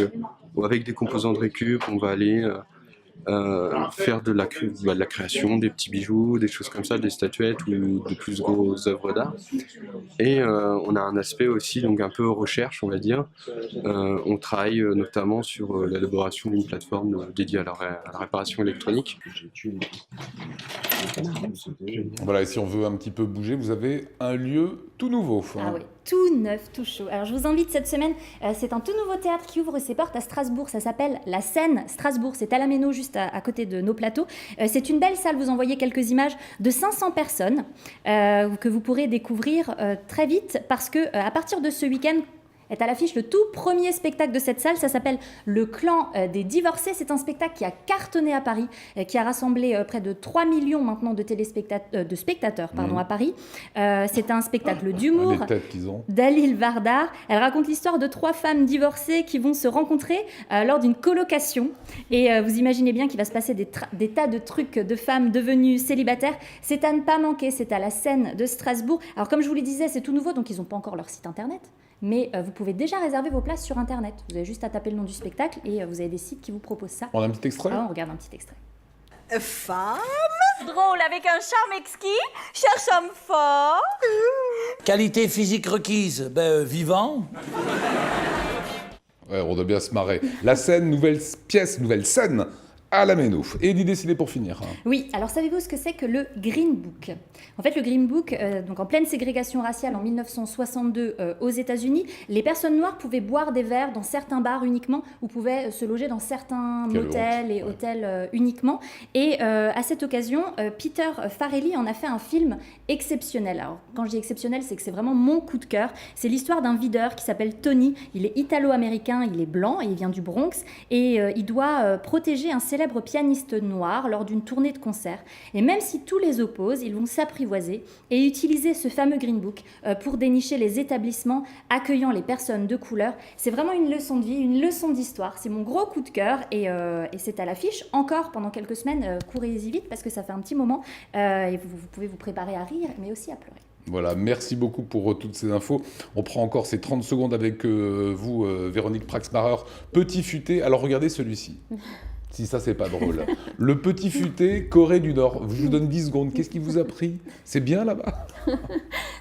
avec des composants de récup, on va aller faire de la création, des petits bijoux, des choses comme ça, des statuettes ou de plus grosses œuvres d'art. Et on a un aspect aussi donc un peu recherche, on va dire. On travaille notamment sur l'élaboration d'une plateforme dédiée à la réparation électronique. Voilà, et si on veut un petit peu bouger, vous avez un lieu tout nouveau. Ah oui, tout neuf, tout chaud. Alors je vous invite cette semaine, c'est un tout nouveau théâtre qui ouvre ses portes à Strasbourg. Ça s'appelle La Seine Strasbourg. C'est à la Méno, juste à côté de nos plateaux. C'est une belle salle, vous envoyez quelques images de 500 personnes que vous pourrez découvrir très vite parce que à partir de ce week-end, est à l'affiche le tout premier spectacle de cette salle. Ça s'appelle Le Clan des Divorcés. C'est un spectacle qui a cartonné à Paris, qui a rassemblé près de 3 millions maintenant de spectateurs à Paris. C'est un spectacle d'humour d'Alil Vardar. Elle raconte l'histoire de 3 femmes divorcées qui vont se rencontrer lors d'une colocation. Et vous imaginez bien qu'il va se passer des tas de trucs de femmes devenues célibataires. C'est à ne pas manquer, c'est à la Seine de Strasbourg. Alors comme je vous le disais, c'est tout nouveau, donc ils n'ont pas encore leur site internet. Mais vous pouvez déjà réserver vos places sur Internet. Vous avez juste à taper le nom du spectacle et vous avez des sites qui vous proposent ça. On a un petit extrait ? On regarde un petit extrait. Femme drôle avec un charme exquis, cherche homme fort. Qualité physique requise, vivant. Ouais, on doit bien se marrer. La Seine, nouvelle pièce, nouvelle scène à la Méno. Et d'y décider pour finir. Oui, alors savez-vous ce que c'est que le Green Book ? En fait, le Green Book, donc en pleine ségrégation raciale en 1962 aux États-Unis, les personnes noires pouvaient boire des verres dans certains bars uniquement ou pouvaient se loger dans certains motels et hôtels uniquement. Et à cette occasion, Peter Farrelly en a fait un film exceptionnel. Alors, quand je dis exceptionnel, c'est que c'est vraiment mon coup de cœur. C'est l'histoire d'un videur qui s'appelle Tony. Il est italo-américain, il est blanc et il vient du Bronx. Et il doit protéger un célèbre pianiste noir lors d'une tournée de concert. Et même si tous les opposent, ils vont s'apprivoiser et utiliser ce fameux Green Book pour dénicher les établissements accueillant les personnes de couleur. C'est vraiment une leçon de vie, une leçon d'histoire. C'est mon gros coup de cœur et c'est à l'affiche encore pendant quelques semaines. Courez-y vite parce que ça fait un petit moment et vous pouvez vous préparer à rire mais aussi à pleurer. Voilà, merci beaucoup pour toutes ces infos. On prend encore ces 30 secondes avec vous, Véronique Praxmarer. Petit futé, alors regardez celui-ci. Si ça, c'est pas drôle. Le Petit Futé, Corée du Nord. Je vous donne 10 secondes. Qu'est-ce qui vous a pris ? C'est bien là-bas ?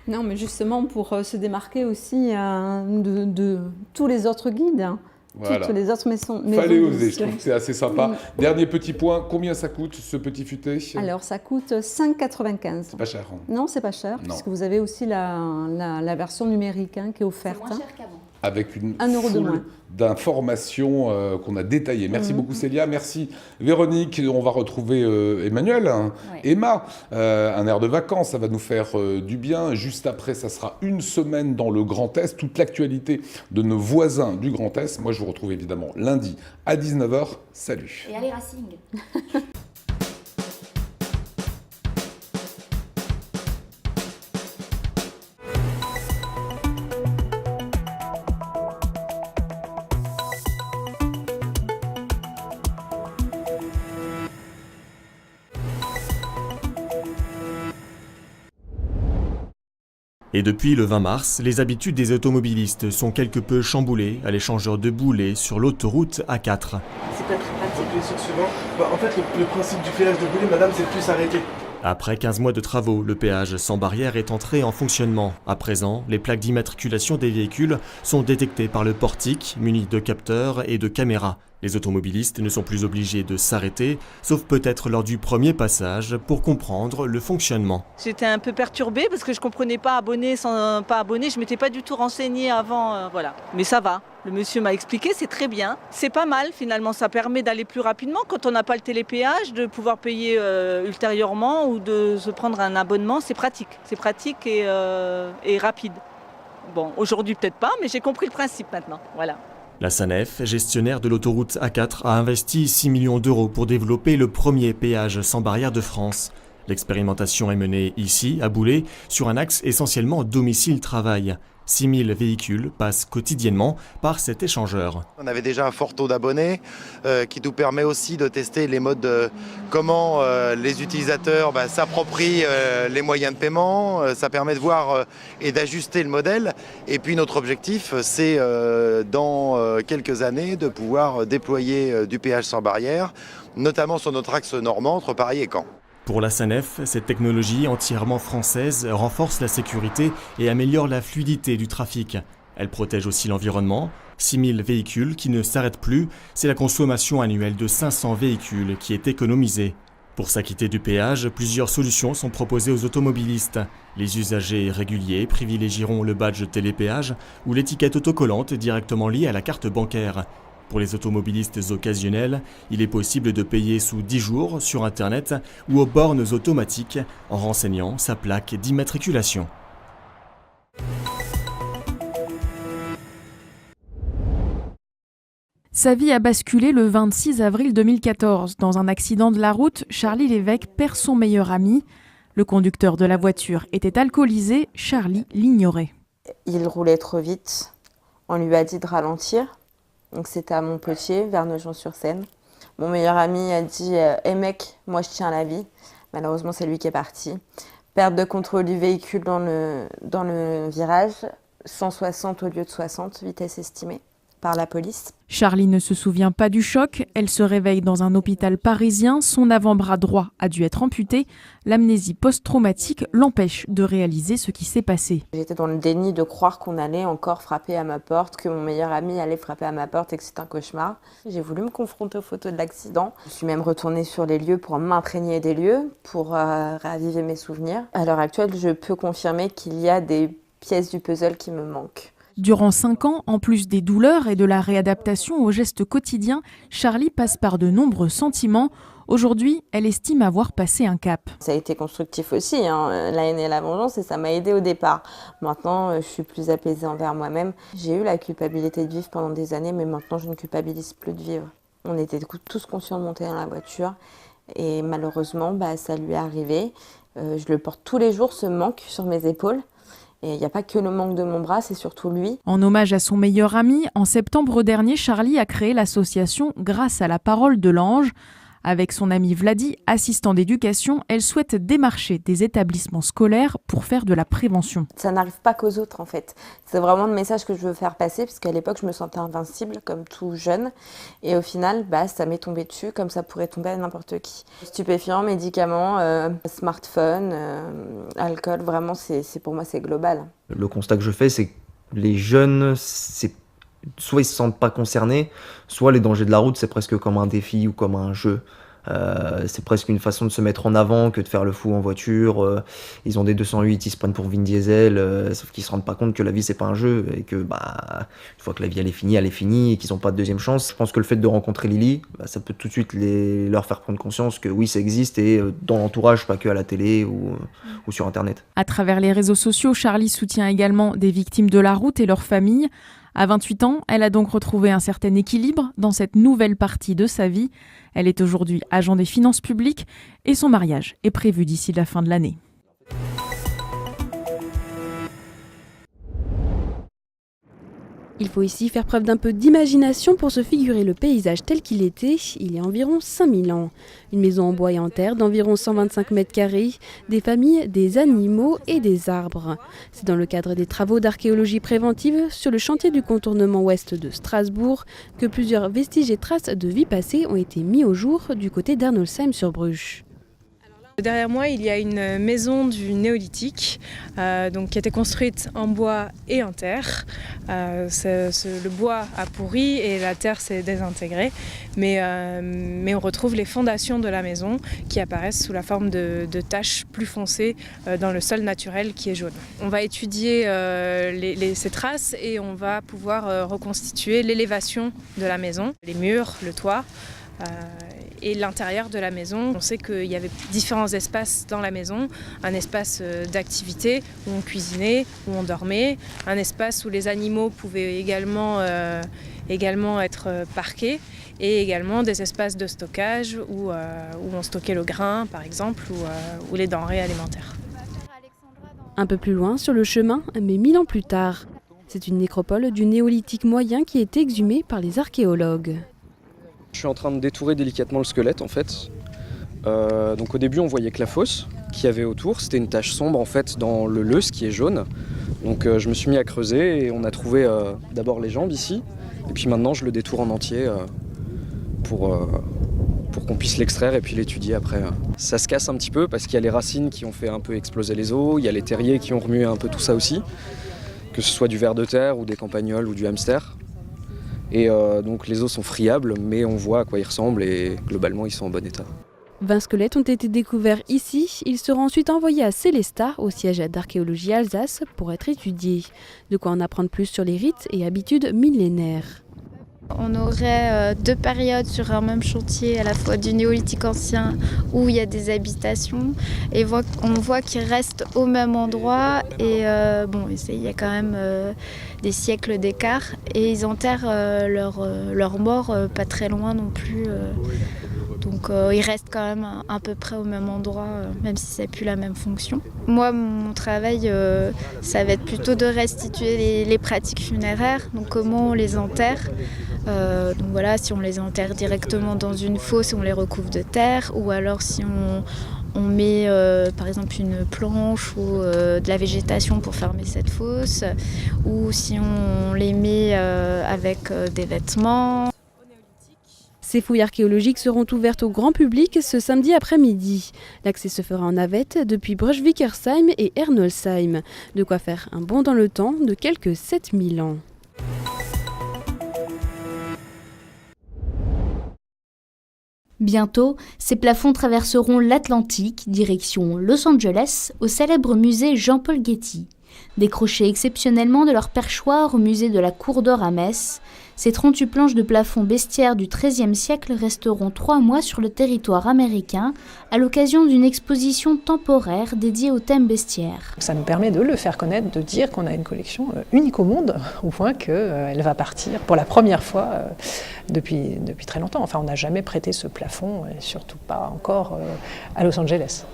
Non, mais justement pour se démarquer aussi de tous les autres guides. Voilà. Toutes les autres maisons. Fallait oser, je trouve que c'est assez sympa. Dernier petit point, combien ça coûte ce Petit Futé ? Alors ça coûte 5,95. C'est pas cher. Hein. Non, c'est pas cher, puisque vous avez aussi la version numérique qui est offerte. C'est moins cher qu'avant. Avec une foule de moins d'informations qu'on a détaillées. Merci beaucoup Célia, merci Véronique. On va retrouver Emmanuel, Emma, un air de vacances, ça va nous faire du bien. Juste après, ça sera une semaine dans le Grand Est, toute l'actualité de nos voisins du Grand Est. Moi, je vous retrouve évidemment lundi à 19h. Salut. Et allez Racing. Et depuis le 20 mars, les habitudes des automobilistes sont quelque peu chamboulées à l'échangeur de boulets sur l'autoroute A4. C'est pas très pratique. En fait, le principe du péage de boulet, madame, c'est de plus s'arrêter. Après 15 mois de travaux, le péage sans barrière est entré en fonctionnement. À présent, les plaques d'immatriculation des véhicules sont détectées par le portique, muni de capteurs et de caméras. Les automobilistes ne sont plus obligés de s'arrêter, sauf peut-être lors du premier passage, pour comprendre le fonctionnement. J'étais un peu perturbée parce que je ne comprenais pas abonné sans pas abonné. Je ne m'étais pas du tout renseignée avant. Voilà. Mais ça va. Le monsieur m'a expliqué, c'est très bien. C'est pas mal finalement. Ça permet d'aller plus rapidement quand on n'a pas le télépéage, de pouvoir payer ultérieurement ou de se prendre un abonnement. C'est pratique. C'est pratique et rapide. Bon, aujourd'hui peut-être pas, mais j'ai compris le principe maintenant. Voilà. La SANEF, gestionnaire de l'autoroute A4, a investi 6 millions d'euros pour développer le premier péage sans barrière de France. L'expérimentation est menée ici, à Boulay, sur un axe essentiellement domicile-travail. 6000 véhicules passent quotidiennement par cet échangeur. On avait déjà un fort taux d'abonnés qui nous permet aussi de tester les modes comment les utilisateurs s'approprient les moyens de paiement. Ça permet de voir et d'ajuster le modèle. Et puis notre objectif, c'est dans quelques années de pouvoir déployer du péage sans barrière, notamment sur notre axe normand entre Paris et Caen. Pour la SANEF, cette technologie entièrement française renforce la sécurité et améliore la fluidité du trafic. Elle protège aussi l'environnement. 6000 véhicules qui ne s'arrêtent plus, c'est la consommation annuelle de 500 véhicules qui est économisée. Pour s'acquitter du péage, plusieurs solutions sont proposées aux automobilistes. Les usagers réguliers privilégieront le badge télépéage ou l'étiquette autocollante directement liée à la carte bancaire. Pour les automobilistes occasionnels, il est possible de payer sous 10 jours sur Internet ou aux bornes automatiques en renseignant sa plaque d'immatriculation. Sa vie a basculé le 26 avril 2014. Dans un accident de la route, Charlie Lévesque perd son meilleur ami. Le conducteur de la voiture était alcoolisé, Charlie l'ignorait. Il roulait trop vite. On lui a dit de ralentir. Donc c'était à Montpellier, vers Nogent-sur-Seine. Mon meilleur ami a dit « Hey mec, moi je tiens la vie ». Malheureusement, c'est lui qui est parti. Perte de contrôle du véhicule dans le virage, 160 au lieu de 60, vitesse estimée par la police. Charlie ne se souvient pas du choc. Elle se réveille dans un hôpital parisien. Son avant-bras droit a dû être amputé. L'amnésie post-traumatique l'empêche de réaliser ce qui s'est passé. J'étais dans le déni de croire qu'on allait encore frapper à ma porte, que mon meilleur ami allait frapper à ma porte et que c'est un cauchemar. J'ai voulu me confronter aux photos de l'accident. Je suis même retournée sur les lieux pour m'imprégner des lieux, pour raviver mes souvenirs. À l'heure actuelle, je peux confirmer qu'il y a des pièces du puzzle qui me manquent. Durant 5 ans, en plus des douleurs et de la réadaptation aux gestes quotidiens, Charlie passe par de nombreux sentiments. Aujourd'hui, elle estime avoir passé un cap. Ça a été constructif aussi, la haine et la vengeance, et ça m'a aidée au départ. Maintenant, je suis plus apaisée envers moi-même. J'ai eu la culpabilité de vivre pendant des années, mais maintenant, je ne culpabilise plus de vivre. On était tous conscients de monter dans la voiture, et malheureusement, ça lui est arrivé. Je le porte tous les jours, ce manque sur mes épaules. Et il n'y a pas que le manque de mon bras, c'est surtout lui. En hommage à son meilleur ami, en septembre dernier, Charlie a créé l'association Grâce à la parole de l'ange. Avec son ami Vladi, assistant d'éducation, elle souhaite démarcher des établissements scolaires pour faire de la prévention. Ça n'arrive pas qu'aux autres en fait. C'est vraiment le message que je veux faire passer, parce qu'à l'époque je me sentais invincible comme tout jeune. Et au final, ça m'est tombé dessus comme ça pourrait tomber à n'importe qui. Stupéfiants, médicaments, smartphone, alcool, vraiment pour moi c'est global. Le constat que je fais, c'est que les jeunes, soit ils se sentent pas concernés, soit les dangers de la route, c'est presque comme un défi ou comme un jeu. C'est presque une façon de se mettre en avant que de faire le fou en voiture. Ils ont des 208, ils se prennent pour Vin Diesel, sauf qu'ils se rendent pas compte que la vie c'est pas un jeu et que une fois que la vie elle est finie et qu'ils ont pas de deuxième chance. Je pense que le fait de rencontrer Lily, ça peut tout de suite leur faire prendre conscience que oui ça existe et dans l'entourage, pas que à la télé ou sur internet. À travers les réseaux sociaux, Charlie soutient également des victimes de la route et leurs familles. À 28 ans, elle a donc retrouvé un certain équilibre dans cette nouvelle partie de sa vie. Elle est aujourd'hui agent des finances publiques et son mariage est prévu d'ici la fin de l'année. Il faut ici faire preuve d'un peu d'imagination pour se figurer le paysage tel qu'il était il y a environ 5000 ans. Une maison en bois et en terre d'environ 125 mètres carrés, des familles, des animaux et des arbres. C'est dans le cadre des travaux d'archéologie préventive sur le chantier du contournement ouest de Strasbourg que plusieurs vestiges et traces de vie passée ont été mis au jour du côté d'Arnolsheim sur Bruche. Derrière moi, il y a une maison du néolithique qui a été construite en bois et en terre. Le bois a pourri et la terre s'est désintégrée, mais on retrouve les fondations de la maison qui apparaissent sous la forme de taches plus foncées dans le sol naturel qui est jaune. On va étudier ces traces et on va pouvoir reconstituer l'élévation de la maison, les murs, le toit. Et l'intérieur de la maison. On sait qu'il y avait différents espaces dans la maison, un espace d'activité où on cuisinait, où on dormait, un espace où les animaux pouvaient également être parqués, et également des espaces de stockage où on stockait le grain par exemple, ou les denrées alimentaires. Un peu plus loin sur le chemin, mais 1000 ans plus tard, c'est une nécropole du néolithique moyen qui est exhumée par les archéologues. Je suis en train de détourer délicatement le squelette en fait. Donc au début on voyait que la fosse qu'il y avait autour, c'était une tache sombre en fait dans le lœus qui est jaune. Donc je me suis mis à creuser et on a trouvé d'abord les jambes ici. Et puis maintenant je le détourne en entier pour qu'on puisse l'extraire et puis l'étudier après. Ça se casse un petit peu parce qu'il y a les racines qui ont fait un peu exploser les os, il y a les terriers qui ont remué un peu tout ça aussi, que ce soit du ver de terre ou des campagnols ou du hamster. Et donc les os sont friables, mais on voit à quoi ils ressemblent et globalement ils sont en bon état. 20 squelettes ont été découverts ici. Ils seront ensuite envoyés à Sélestat, au siège d'archéologie Alsace, pour être étudiés. De quoi en apprendre plus sur les rites et habitudes millénaires. On aurait deux périodes sur un même chantier, à la fois du néolithique ancien où il y a des habitations et on voit qu'ils restent au même endroit et il y a quand même des siècles d'écart et ils enterrent leurs morts pas très loin non plus. Donc ils restent quand même à peu près au même endroit, même si ça n'a plus la même fonction. Moi, mon travail, ça va être plutôt de restituer les pratiques funéraires, donc comment on les enterre. Donc voilà, si on les enterre directement dans une fosse, on les recouvre de terre, ou alors si on met par exemple une planche ou de la végétation pour fermer cette fosse, ou si on les met avec des vêtements. Ces fouilles archéologiques seront ouvertes au grand public ce samedi après-midi. L'accès se fera en navette depuis Bruch-Wickersheim et Ernolsheim. De quoi faire un bond dans le temps de quelques 7000 ans. Bientôt, ces plafonds traverseront l'Atlantique, direction Los Angeles, au célèbre musée Jean-Paul Getty. Décrochés exceptionnellement de leur perchoir au musée de la Cour d'Or à Metz, ces 38 planches de plafond bestiaires du XIIIe siècle resteront 3 mois sur le territoire américain à l'occasion d'une exposition temporaire dédiée au thème bestiaire. Ça nous permet de le faire connaître, de dire qu'on a une collection unique au monde, au point qu'elle va partir pour la première fois depuis très longtemps. Enfin, on n'a jamais prêté ce plafond, et surtout pas encore à Los Angeles.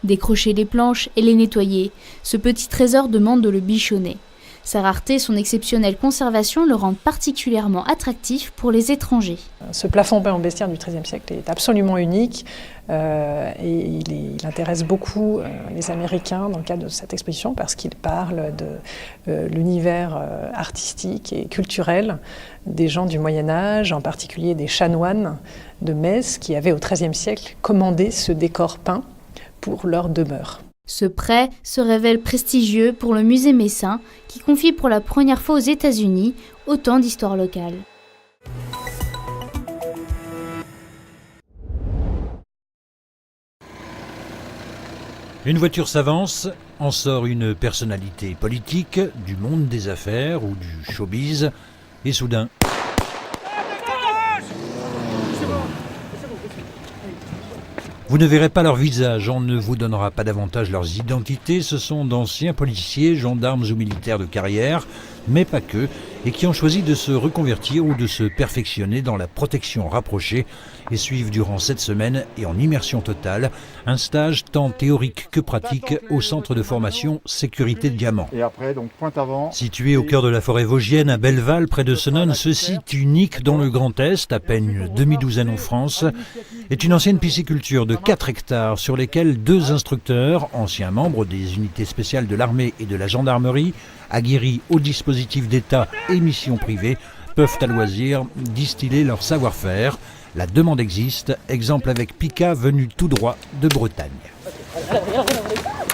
Décrocher les planches et les nettoyer, ce petit trésor demande de le bichonner. Sa rareté et son exceptionnelle conservation le rendent particulièrement attractif pour les étrangers. Ce plafond peint en bestiaire du XIIIe siècle est absolument unique et il intéresse beaucoup les Américains dans le cadre de cette exposition parce qu'il parle de l'univers artistique et culturel des gens du Moyen-Âge, en particulier des chanoines de Metz qui avaient au XIIIe siècle commandé ce décor peint pour leur demeure. Ce prêt se révèle prestigieux pour le musée messin qui confie pour la première fois aux États-Unis autant d'histoire locale. Une voiture s'avance, en sort une personnalité politique, du monde des affaires ou du showbiz, et soudain... Vous ne verrez pas leur visage, on ne vous donnera pas davantage leurs identités, ce sont d'anciens policiers, gendarmes ou militaires de carrière, mais pas que, et qui ont choisi de se reconvertir ou de se perfectionner dans la protection rapprochée et suivent durant cette semaine et en immersion totale un stage tant théorique que pratique au centre de formation Sécurité Diamant. Et après, donc pointe avant. Situé au cœur de la forêt vosgienne à Belleval, près de Senones, ce site unique dans le Grand Est, à peine une demi-douzaine en France, est une ancienne pisciculture de 4 hectares sur lesquels 2 instructeurs, anciens membres des unités spéciales de l'armée et de la gendarmerie, aguerris au dispositif d'État et missions privées, peuvent à loisir distiller leur savoir-faire. La demande existe, exemple avec Pika venu tout droit de Bretagne.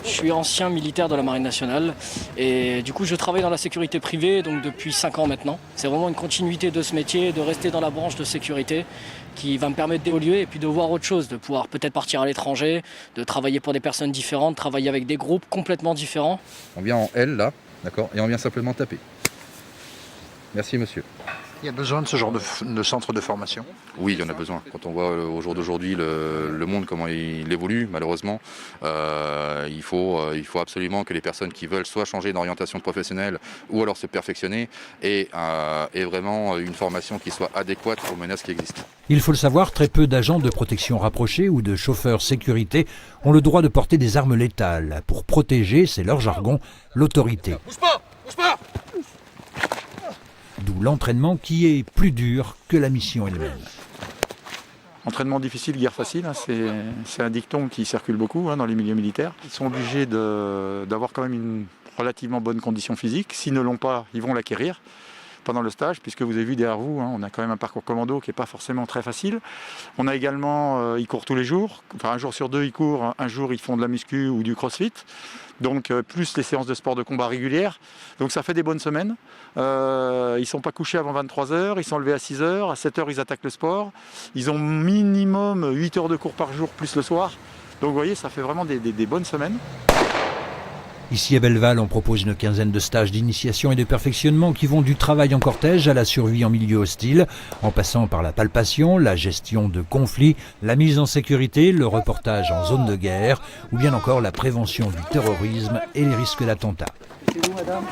Je suis ancien militaire de la Marine nationale et du coup je travaille dans la sécurité privée donc depuis 5 ans maintenant. C'est vraiment une continuité de ce métier, de rester dans la branche de sécurité qui va me permettre d'évoluer et puis de voir autre chose, de pouvoir peut-être partir à l'étranger, de travailler pour des personnes différentes, travailler avec des groupes complètement différents. On vient en L là, d'accord, et on vient simplement taper. Merci monsieur. Il y a besoin de ce genre de centre de formation? Oui, il y en a besoin. Quand on voit au jour d'aujourd'hui le monde, comment il évolue, malheureusement, il faut absolument que les personnes qui veulent soit changer d'orientation professionnelle ou alors se perfectionner aient vraiment une formation qui soit adéquate aux menaces qui existent. Il faut le savoir, très peu d'agents de protection rapprochés ou de chauffeurs sécurité ont le droit de porter des armes létales pour protéger, c'est leur jargon, l'autorité. Bouge pas! Bouge pas! D'où l'entraînement qui est plus dur que la mission elle-même. Entraînement difficile, guerre facile, hein, c'est un dicton qui circule beaucoup dans les milieux militaires. Ils sont obligés d'avoir quand même une relativement bonne condition physique. S'ils ne l'ont pas, ils vont l'acquérir pendant le stage, puisque vous avez vu derrière vous, on a quand même un parcours commando qui n'est pas forcément très facile. On a également, ils courent tous les jours, enfin un jour sur deux ils courent, un jour ils font de la muscu ou du crossfit. Donc plus les séances de sport de combat régulières. Donc ça fait des bonnes semaines. Ils ne sont pas couchés avant 23h, ils sont levés à 6h, à 7h ils attaquent le sport. Ils ont minimum 8 heures de cours par jour plus le soir. Donc vous voyez, ça fait vraiment des bonnes semaines. Ici à Belleval, on propose une quinzaine de stages d'initiation et de perfectionnement qui vont du travail en cortège à la survie en milieu hostile, en passant par la palpation, la gestion de conflits, la mise en sécurité, le reportage en zone de guerre, ou bien encore la prévention du terrorisme et les risques d'attentats. C'est vous, madame ?